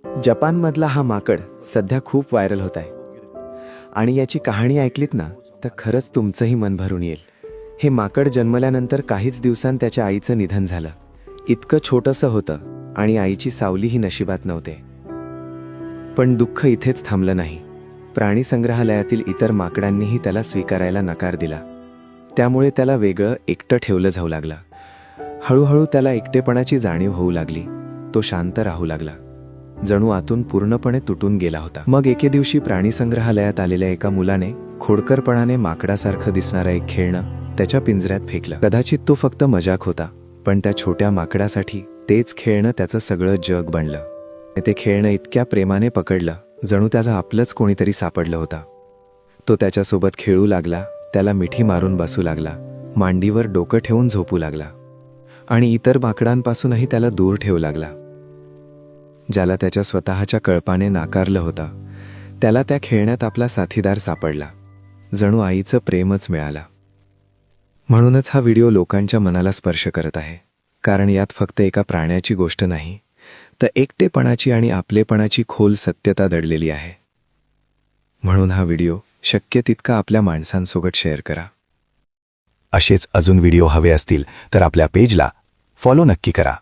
जपानमधला हा माकड सध्या खूप व्हायरल होत आहे आणि याची कहाणी ऐकलीत ना तर खरंच तुमचंही मन भरून येईल. हे माकड जन्मल्यानंतर काहीच दिवसांत त्याच्या आईचं निधन झालं. इतकं छोटंसं होतं आणि आईची सावलीही नशिबात नव्हते. पण दुःख इथेच थांबलं नाही. प्राणी संग्रहालयातील इतर माकडांनीही त्याला स्वीकारायला नकार दिला. त्यामुळे त्याला वेगळं एकटं ठेवलं जाऊ लागलं. हळूहळू त्याला एकटेपणाची जाणीव होऊ लागली. तो शांत राहू लागला, जणू आतून पूर्णपणे तुटून गेला होता. मग एके दिवशी प्राणी संग्रहालयात आलेल्या एका मुलाने खोडकरपणाने माकडासारखं दिसणारं एक खेळणं त्याच्या पिंजऱ्यात फेकलं. कदाचित तो फक्त मजाक होता, पण त्या छोट्या माकडासाठी तेच खेळणं त्याचं सगळं जग बनलं. ते खेळणं इतक्या प्रेमाने पकडलं जणू त्याचं आपलंच कोणीतरी सापडलं होतं. तो त्याच्यासोबत खेळू लागला, त्याला मिठी मारून बसू लागला, मांडीवर डोकं ठेवून झोपू लागला आणि इतर माकडांपासूनही त्याला दूर ठेवू लागला. ज्याला त्याच्या स्वतःच्या कळपाने नाकारलं होतं त्याला त्या खेळण्यात आपला साथीदार सापडला. जणू आईचं प्रेमच मिळालं. म्हणूनच हा व्हिडिओ लोकांच्या मनाला स्पर्श करत आहे, कारण यात फक्त एका प्राण्याची गोष्ट नाही, तर एकटेपणाची आणि आपलेपणाची खोल सत्यता दडलेली आहे. म्हणून हा व्हिडिओ शक्य तितका आपल्या माणसांसोबत शेअर करा. असेच अजून व्हिडिओ हवे असतील तर आपल्या पेजला फॉलो नक्की करा.